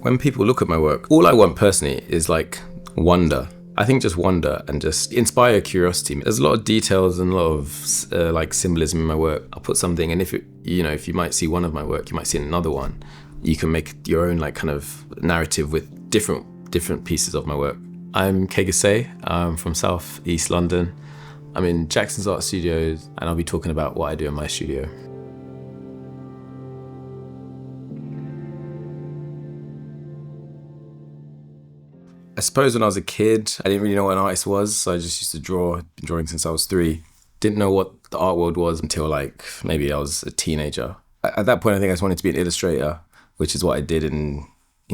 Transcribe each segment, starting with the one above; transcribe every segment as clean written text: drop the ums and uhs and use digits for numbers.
When people look at my work, all I want personally is like wonder. I think just wonder and just inspire curiosity. There's a lot of details and a lot of like symbolism in my work. I'll put something, and if you might see one of my work, you might see another one. You can make your own like kind of narrative with different pieces of my work. I'm Gasei. I'm from South East London. I'm in Jackson's Art Studios, and I'll be talking about what I do in my studio. I suppose when I was a kid, I didn't really know what an artist was, so I just used to draw. I've been drawing since I was 3. Didn't know what the art world was until like maybe I was a teenager. At that point, I think I just wanted to be an illustrator, which is what I did in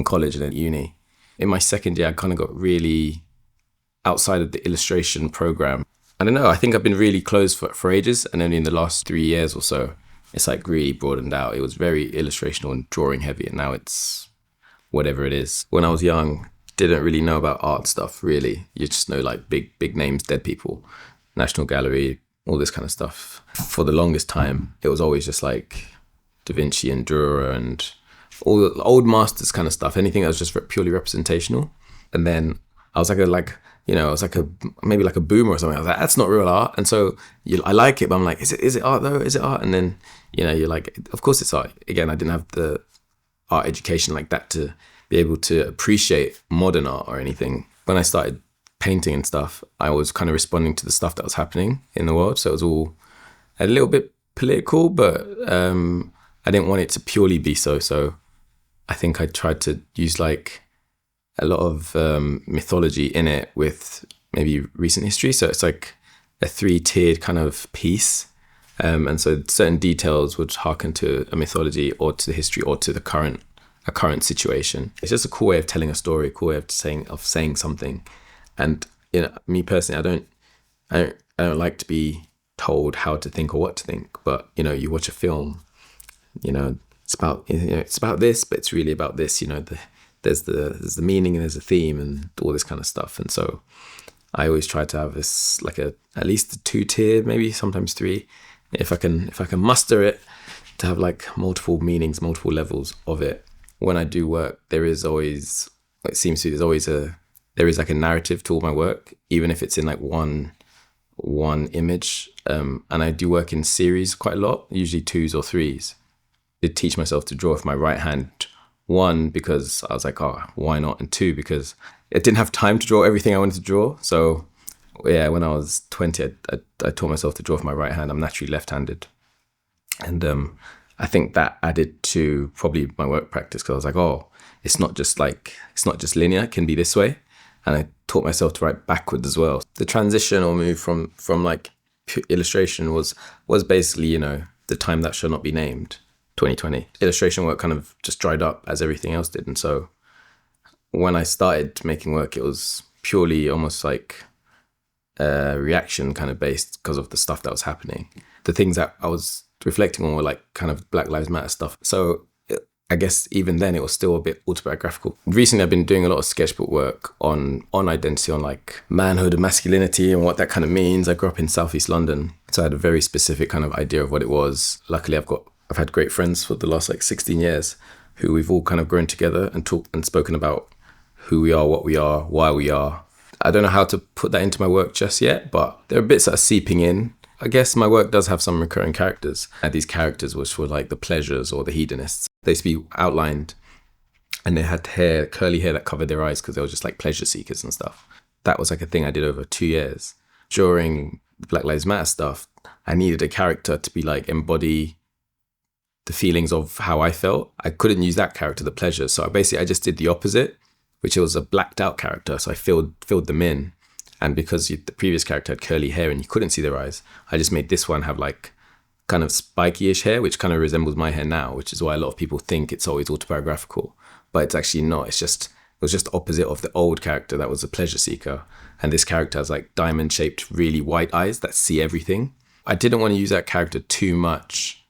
college and at uni. In my second year, I kind of got really outside of the illustration program. I don't know, I think I've been really closed for ages, and only in the last 3 years or so, it's like really broadened out. It was very illustrational and drawing heavy, and now it's whatever it is. When I was young, didn't really know about art stuff, really. You just know like big names, dead people, National Gallery, all this kind of stuff. For the longest time, it was always just like Da Vinci and Dürer and all the old masters kind of stuff, anything that was just purely representational. And then I was maybe like a boomer or something. I was like, that's not real art. And so I like it, but I'm like, is it art though? Is it art? And then, you're like, of course it's art. Again, I didn't have the art education like that to be able to appreciate modern art or anything. When I started painting and stuff, I was kind of responding to the stuff that was happening in the world. So it was all a little bit political, but I didn't want it to purely be so. So I think I tried to use like a lot of mythology in it with maybe recent history. So it's like a 3-tiered kind of piece. And so certain details would harken to a mythology or to the history or to a current situation. It's just a cool way of telling a story, a cool way of saying something. And me personally, I don't like to be told how to think or what to think. But you watch a film, it's about this, but it's really about this. There's the meaning and there's a theme and all this kind of stuff. And so I always try to have this like at least a 2-tier, maybe sometimes 3, if I can muster it, to have like multiple meanings, multiple levels of it. When I do work, there is like a narrative to all my work, even if it's in like one image. And I do work in series quite a lot, usually 2s or 3s. I did teach myself to draw with my right hand. 1, because I was like, oh, why not? And 2, because I didn't have time to draw everything I wanted to draw. So yeah, when I was 20, I taught myself to draw with my right hand. I'm naturally left-handed. And I think that added to probably my work practice, because I was like, oh, it's not just linear, it can be this way. And I taught myself to write backwards as well. The transition or move from like illustration was basically, the time that shall not be named, 2020. Illustration work kind of just dried up as everything else did. And so when I started making work, it was purely almost like reaction kind of based because of the stuff that was happening. The things that I was reflecting on were like kind of Black Lives Matter stuff. So I guess even then it was still a bit autobiographical. Recently I've been doing a lot of sketchbook work on identity, on like manhood and masculinity and what that kind of means. I grew up in South East London, so I had a very specific kind of idea of what it was. Luckily I've had great friends for the last like 16 years who we've all kind of grown together and talked and spoken about who we are, what we are, why we are. I don't know how to put that into my work just yet, but there are bits that are seeping in. I guess my work does have some recurring characters. And these characters which were like the pleasures or the hedonists. They used to be outlined and they had curly hair that covered their eyes because they were just like pleasure seekers and stuff. That was like a thing I did over 2 years. During Black Lives Matter stuff, I needed a character to be like embody the feelings of how I felt. I couldn't use that character, the pleasure. So I just did the opposite, which was a blacked out character. So I filled them in. And because the previous character had curly hair and you couldn't see their eyes, I just made this one have like kind of spiky-ish hair, which kind of resembles my hair now, which is why a lot of people think it's always autobiographical. But it's actually not. It was just opposite of the old character that was a pleasure seeker. And this character has like diamond-shaped, really white eyes that see everything. I didn't want to use that character too much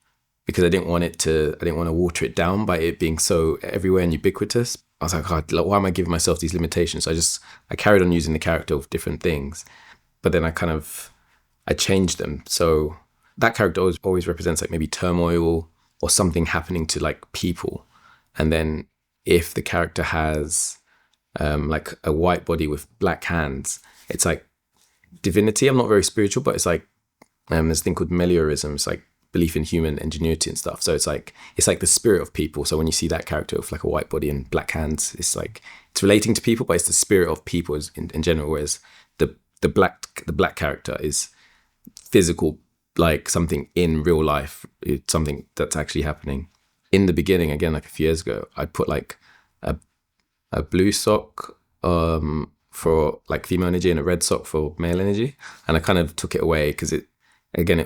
because I didn't want to water it down by it being so everywhere and ubiquitous. I was like, God, why am I giving myself these limitations? So I carried on using the character of different things, but then I changed them. So that character always represents like maybe turmoil or something happening to like people. And then if the character has like a white body with black hands, it's like divinity. I'm not very spiritual, but it's like there's a thing called meliorism. It's like belief in human ingenuity and stuff. So it's like the spirit of people. So when you see that character with like a white body and black hands, it's like it's relating to people, but it's the spirit of people in general. Whereas the black character is physical, like something in real life. It's something that's actually happening. In the beginning, again, like a few years ago, I put like a blue sock for like female energy and a red sock for male energy, and I kind of took it away because it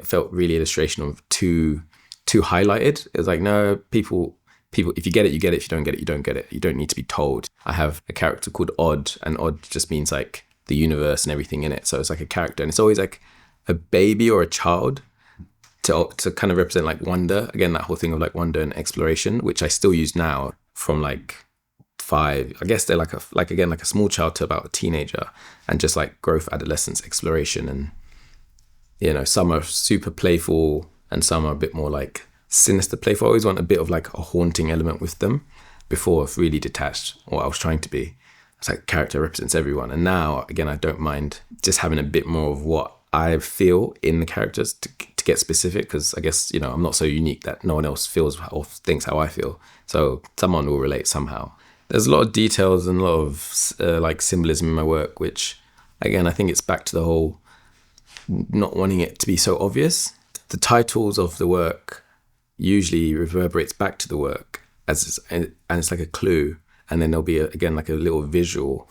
felt really illustration of too highlighted. It was like, no, people, if you get it, you get it. If you don't get it, you don't get it. You don't need to be told. I have a character called Odd, and Odd just means like the universe and everything in it. So it's like a character, and it's always like a baby or a child to kind of represent like wonder. Again, that whole thing of like wonder and exploration, which I still use now from like 5. I guess they're like a small child to about a teenager, and just like growth, adolescence, exploration, and you know, some are super playful and some are a bit more like sinister playful. I always want a bit of like a haunting element with them before I've really detached what I was trying to be. It's like character represents everyone. And now, again, I don't mind just having a bit more of what I feel in the characters to get specific, because I guess, you know, I'm not so unique that no one else feels or thinks how I feel. So someone will relate somehow. There's a lot of details and a lot of like symbolism in my work, which, again, I think it's back to the whole not wanting it to be so obvious. The titles of the work usually reverberates back to the work and it's like a clue, and then there'll be again like a little visual.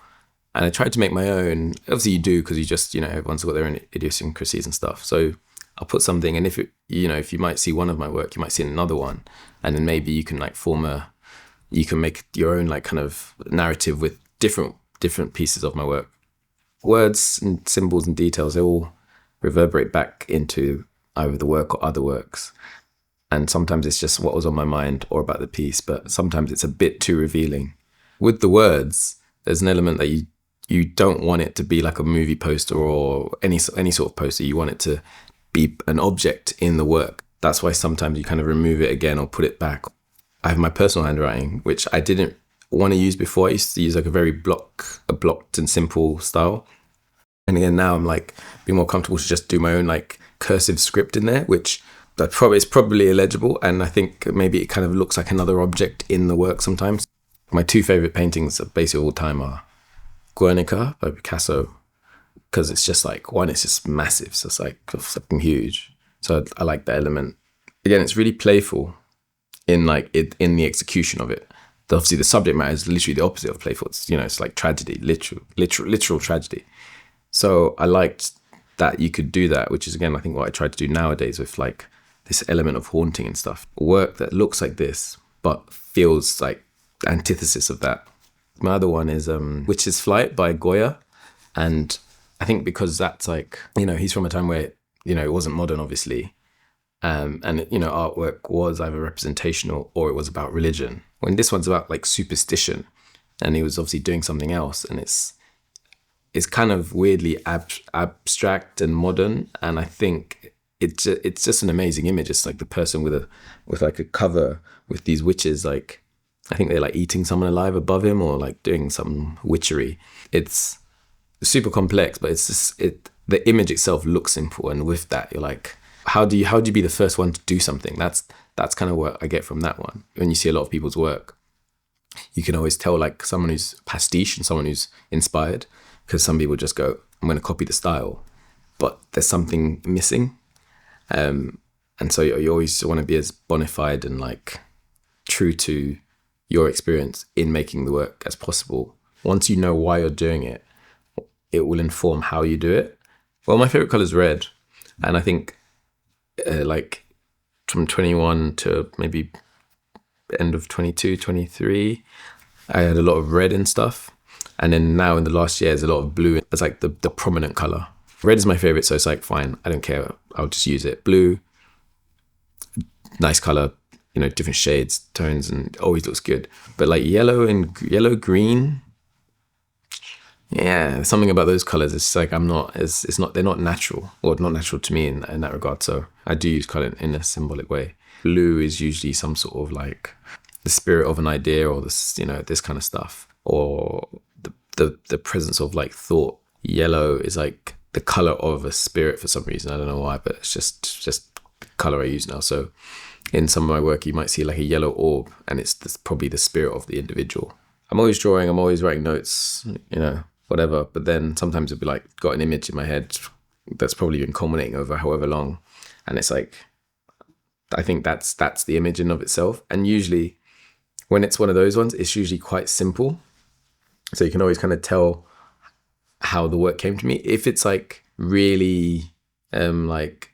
And I tried to make my own. Obviously you do, because you just, you know, everyone's got their own idiosyncrasies and stuff. So I'll put something, and if you might see one of my work, you might see another one, and then maybe you can like you can make your own like kind of narrative with different pieces of my work. Words and symbols and details, they all reverberate back into either the work or other works. And sometimes it's just what was on my mind or about the piece, but sometimes it's a bit too revealing. With the words, there's an element that you don't want it to be like a movie poster or any sort of poster. You want it to be an object in the work. That's why sometimes you kind of remove it again or put it back. I have my personal handwriting, which I didn't want to use before. I used to use like a very blocked and simple style. And again, now I'm like being more comfortable to just do my own like cursive script in there, which it's probably illegible. And I think maybe it kind of looks like another object in the work sometimes. My 2 favorite paintings of basically all time are Guernica by Picasso, because it's just like, one, it's just massive. So it's like fucking huge. So I like that element. Again, it's really playful in the execution of it. Obviously the subject matter is literally the opposite of playful. It's, you know, it's like tragedy, literal tragedy. So I liked that you could do that, which is, again, I think what I try to do nowadays with like this element of haunting and stuff. Work that looks like this, but feels like the antithesis of that. My other one is Witch's Flight by Goya. And I think because that's like, you know, he's from a time where, you know, it wasn't modern, obviously. And, you know, artwork was either representational or it was about religion. When this one's about like superstition, and he was obviously doing something else, and it's kind of weirdly abstract and modern, and I think it's just an amazing image. It's like the person with like a cover with these witches, like I think they're like eating someone alive above him or like doing some witchery. It's super complex, but it's just the image itself looks simple, and with that you're like, how do you be the first one to do something? That's kind of what I get from that one. When you see a lot of people's work, you can always tell like someone who's pastiche and someone who's inspired. Because some people just go, I'm going to copy the style, but there's something missing. And so you always want to be as bona fide and like true to your experience in making the work as possible. Once you know why you're doing it, it will inform how you do it. Well, my favorite color is red. And I think like from 21 to maybe end of 22, 23, I had a lot of red and stuff. And then now in the last year, there's a lot of blue. It's like the prominent color. Red is my favorite, so it's like, fine, I don't care. I'll just use it. Blue, nice color, you know, different shades, tones, and it always looks good. But like yellow, green, yeah, something about those colors. It's like they're not natural, or not natural to me in that regard. So I do use color in a symbolic way. Blue is usually some sort of like the spirit of an idea, or this, this kind of stuff, or the presence of like thought. Yellow is like the color of a spirit for some reason. I don't know why, but it's just the color I use now. So in some of my work, you might see like a yellow orb, and it's probably the spirit of the individual. I'm always drawing, I'm always writing notes, whatever. But then sometimes it'll be like, got an image in my head that's probably been culminating over however long. And it's like, I think that's the image in of itself. And usually when it's one of those ones, it's usually quite simple. So you can always kind of tell how the work came to me. If it's like really like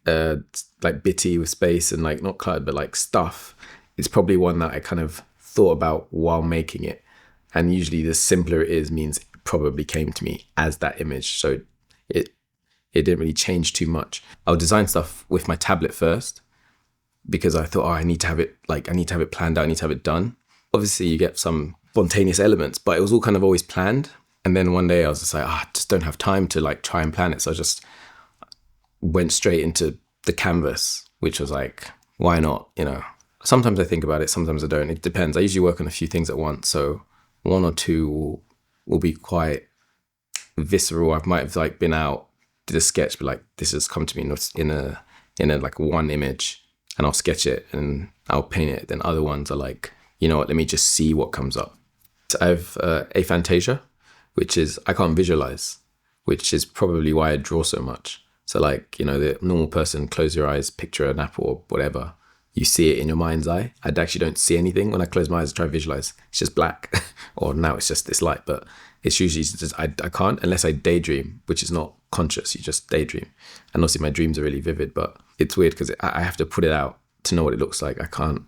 bitty with space and like not cluttered, but like stuff, it's probably one that I kind of thought about while making it. And usually the simpler it is means it probably came to me as that image. So it didn't really change too much. I'll design stuff with my tablet first, because I thought, I need to have it planned out, I need to have it done. Obviously you get some spontaneous elements, but it was all kind of always planned. And then one day I was just like, I just don't have time to like try and plan it. So I just went straight into the canvas, which was like, why not? Sometimes I think about it, sometimes I don't. It depends. I usually work on a few things at once. So one or two will be quite visceral. I might have like been out, did a sketch, but like this has come to me in a like one image, and I'll sketch it and I'll paint it. Then other ones are like, let me just see what comes up. So I have aphantasia, which is I can't visualize, which is probably why I draw so much. So like, the normal person, close your eyes, picture an apple or whatever, you see it in your mind's eye. I actually don't see anything when I close my eyes and try to visualize. It's just black, or now it's just this light, but it's usually just, I can't unless I daydream, which is not conscious, you just daydream. And obviously my dreams are really vivid, but it's weird because I have to put it out to know what it looks like. I can't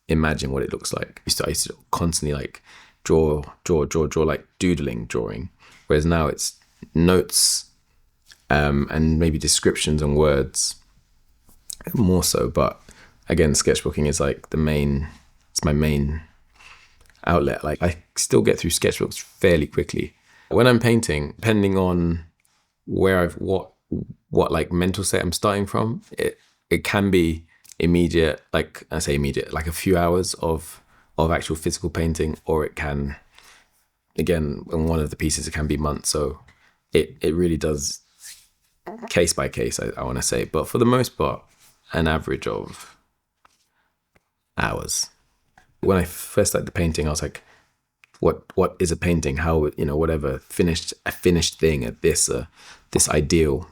imagine what it looks like. I used to constantly like draw, like drawing. Whereas now it's notes and maybe descriptions and words more so. But again, sketchbooking is like it's my main outlet. Like I still get through sketchbooks fairly quickly. When I'm painting, depending on where what like mental state I'm starting from, it can be immediate, like I say immediate, like a few hours of actual physical painting, or it can, again, in one of the pieces, it can be months. So it really does case by case, I want to say. But for the most part, an average of hours. When I first started the painting, I was like, what is a painting? How, whatever, a finished thing, this ideal.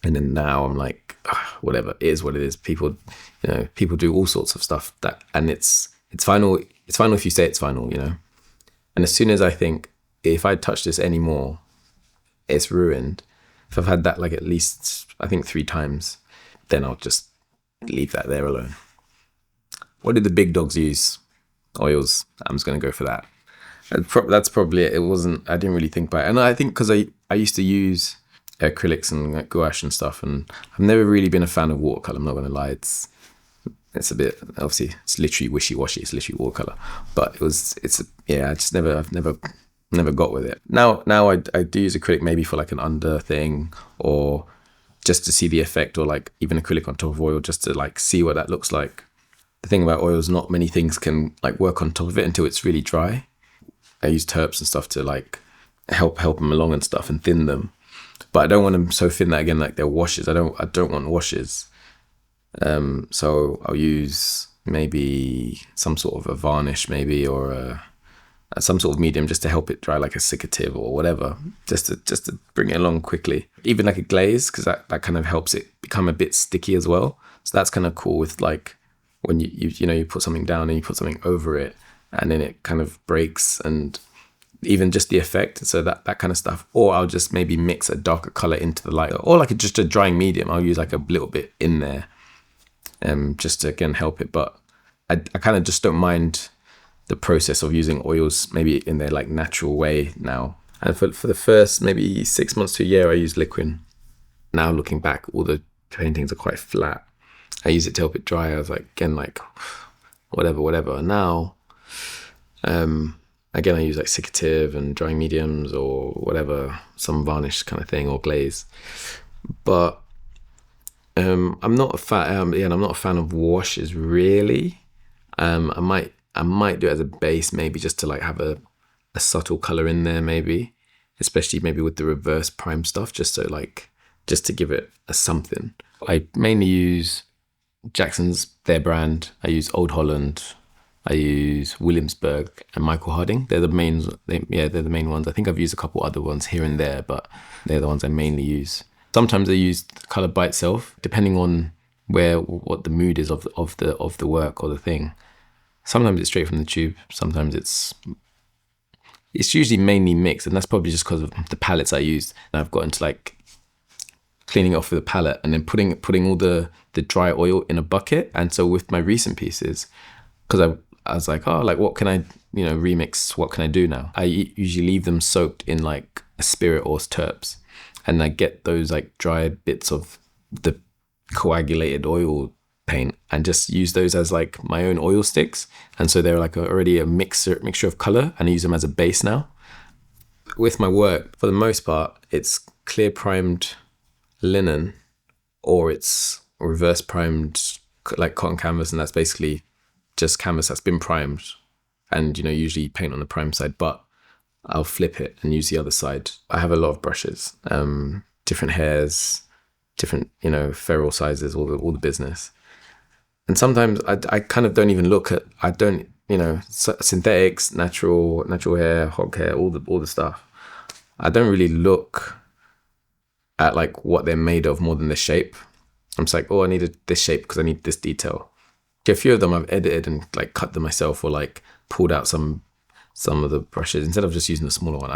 And then now I'm like, whatever, it is what it is. People do all sorts of stuff and it's final. It's final if you say it's final, And as soon as I think, if I touch this anymore, it's ruined. If I've had that like at least, I think 3 times, then I'll just leave that there alone. What did the big dogs use? Oils. I'm just going to go for that. That's probably it. I didn't really think about it. And I think because I used to use acrylics and like gouache and stuff, and I've never really been a fan of watercolor. I'm not going to lie. It's a bit, obviously it's literally wishy-washy. It's literally watercolor, but I've never got with it. Now I do use acrylic maybe for like an under thing, or just to see the effect, or like even acrylic on top of oil just to like see what that looks like. The thing about oils, not many things can like work on top of it until it's really dry. I use terps and stuff to like help them along and stuff and thin them, but I don't want them so thin that again like they're washes. I don't want washes. So I'll use maybe some sort of a varnish, maybe, or some sort of medium just to help it dry, like a cicative or whatever, just to bring it along quickly. Even like a glaze, because that kind of helps it become a bit sticky as well. So that's kind of cool with like when you put something down and you put something over it, and then it kind of breaks, and even just the effect. So that kind of stuff. Or I'll just maybe mix a darker color into the light, or like just a drying medium. I'll use like a little bit in there, just to again help it. But I kind of just don't mind the process of using oils maybe in their like natural way now. And for the first maybe 6 months to a year, I used liquid. Now looking back, all the paintings are quite flat. I use it to help it dry. I was like, again, like whatever. Now, again, I use like cicative and drying mediums or whatever, some varnish kind of thing, or glaze. But I'm not a fan. I'm not a fan of washes really. I might I might do it as a base, maybe just to like have a subtle color in there, maybe, especially maybe with the reverse prime stuff, just to give it a something. I mainly use Jackson's, their brand. I use Old Holland. I use Williamsburg and Michael Harding. They're the main. They're the main ones. I think I've used a couple other ones here and there, but they're the ones I mainly use. Sometimes I use the color by itself, depending on what the mood is of the work or the thing. Sometimes it's straight from the tube. Sometimes it's usually mainly mixed, and that's probably just because of the palettes I used. And I've got into like cleaning it off with a palette and then putting all the dry oil in a bucket. And so with my recent pieces, because I was like, oh, like what can I, remix? What can I do now? I usually leave them soaked in like a spirit or terps, and I get those like dry bits of the coagulated oil paint and just use those as like my own oil sticks. And so they're like already a mixture of color, and I use them as a base now. With my work, for the most part, it's clear primed linen, or it's reverse primed like cotton canvas, and that's basically just canvas that's been primed, and usually paint on the prime side, but I'll flip it and use the other side. I have a lot of brushes, different hairs, different ferrule sizes, all the business. And sometimes I kind of don't even look at, synthetics, natural hair, hog hair, all the stuff. I don't really look at like what they're made of more than the shape. I'm just like, oh, I needed this shape because I need this detail. A few of them I've edited and like cut them myself, or like pulled out some of the brushes instead of just using the smaller one.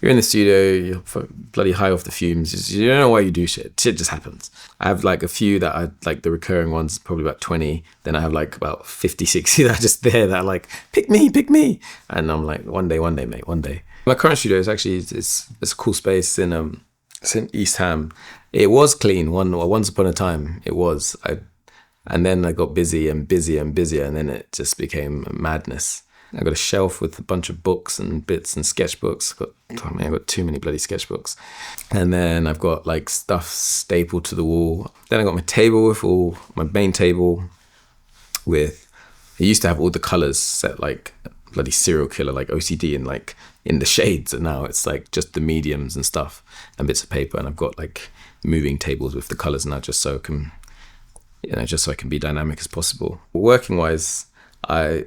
You're in the studio, you're bloody high off the fumes. You don't know why you do shit. Shit just happens. I have like a few that I like, the recurring ones, probably about 20. Then I have like about 50, 60 that are just there that are like, pick me. And I'm like, one day, mate, one day. My current studio is actually, it's a cool space it's in East Ham. It was clean once upon a time. It was. And then I got busy and busier, and then it just became madness. I got a shelf with a bunch of books and bits and sketchbooks. I got too many bloody sketchbooks. And then I've got like stuff stapled to the wall. Then I got my main table with, I used to have all the colors set like bloody serial killer, like OCD, and like in the shades. And now it's like just the mediums and stuff and bits of paper. And I've got like moving tables with the colors now, just so I can be dynamic as possible. Working wise, I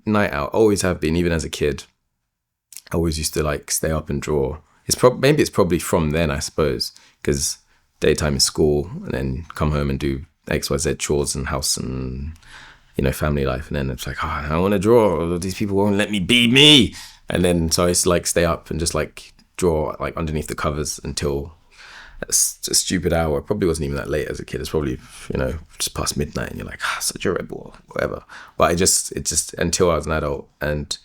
night out, always have been, even as a kid. I always used to like stay up and draw. Maybe it's probably from then, I suppose, because daytime is school, and then come home and do XYZ chores and house and family life, and then it's like, I want to draw. These people won't let me be me. And then so I used to like stay up and just like draw like underneath the covers until a stupid hour. It probably wasn't even that late as a kid. It's probably just past midnight, and you're like, such a rebel, whatever. But it just until I was an adult, and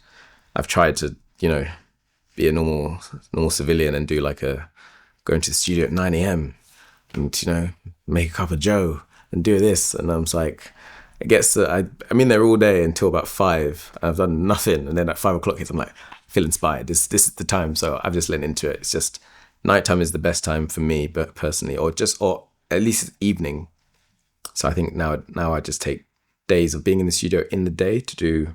I've tried to be a normal civilian and do like go into the studio at 9 a.m. and make a cup of joe and do this, and I'm just like, it gets to, I'm in there all day until about 5. And I've done nothing, and then at 5 o'clock hits, I'm like, I feel inspired. This is the time, so I've just lent into it. It's just nighttime is the best time for me, but personally, or at least evening. So I think now I just take days of being in the studio in the day to do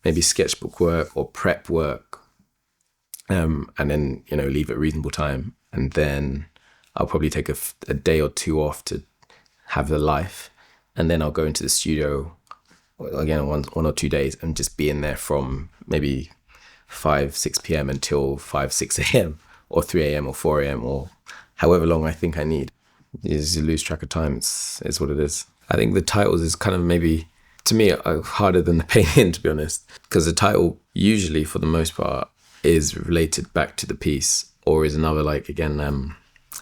maybe sketchbook work or prep work, and then leave at reasonable time, and then I'll probably take a day or two off to have the life, and then I'll go into the studio again one or 2 days and just be in there from maybe 5-6 p.m. until 5-6 a.m. or 3 a.m. or 4 a.m. or however long I think I need. You lose track of time. It's what it is. I think the titles is kind of maybe, to me, harder than the painting, to be honest, because the title usually, for the most part, is related back to the piece, or is another, like, again, an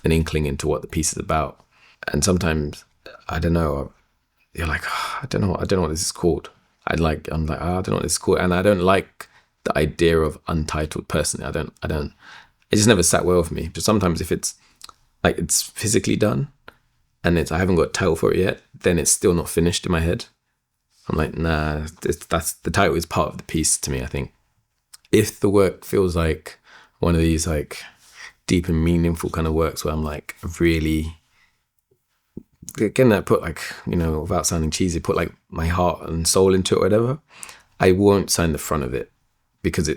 inkling into what the piece is about. And sometimes, I don't know, you're like, I don't know what this is called. I'm like, I don't know what this is called. And I don't like the idea of untitled personally. I don't, it just never sat well with me. But sometimes if it's like, it's physically done and I haven't got a title for it yet, then it's still not finished in my head. I'm like, nah, that's the title is part of the piece to me, I think. If the work feels like one of these like deep and meaningful kind of works where I'm like really, again, I put like, without sounding cheesy, put like my heart and soul into it or whatever, I won't sign the front of it because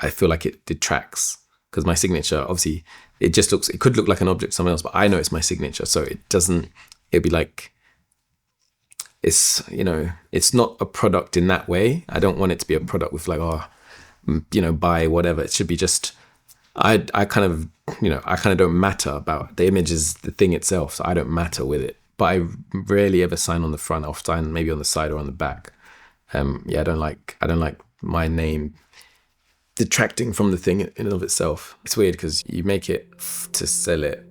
I feel like it detracts. Because my signature, obviously, it could look like an object to someone else, but I know it's my signature. So it'd be like, it's not a product in that way. I don't want it to be a product with like, buy whatever. It should be just, I kind of don't matter about the image is the thing itself. So I don't matter with it, but I rarely ever sign on the front. I'll sign maybe on the side or on the back. I don't like my name detracting from the thing in and of itself. It's weird because you make it to sell it.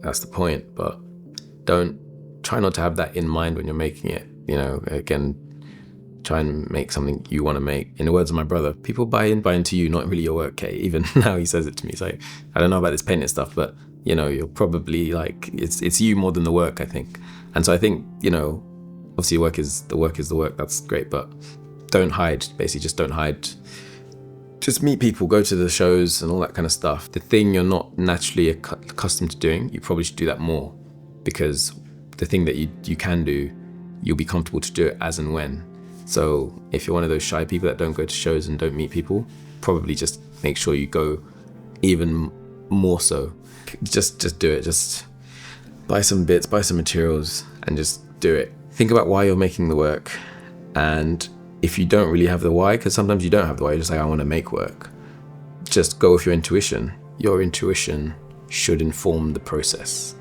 That's the point, but try not to have that in mind when you're making it. Again, try and make something you want to make. In the words of my brother, people buy into you, not really your work, Kay. Even now he says it to me. He's like, I don't know about this painting stuff, but you're probably like, it's you more than the work, I think. And so I think, obviously the work is the work. That's great, but don't hide. Basically, just don't hide. Just meet people, go to the shows and all that kind of stuff. The thing you're not naturally accustomed to doing, you probably should do that more, because the thing that you can do, you'll be comfortable to do it as and when. So if you're one of those shy people that don't go to shows and don't meet people, probably just make sure you go even more so. Just do it. Just buy some bits, buy some materials, and just do it. Think about why you're making the work. And if you don't really have the why, because sometimes you don't have the why, you're just like, I want to make work. Just go with your intuition. Your intuition should inform the process.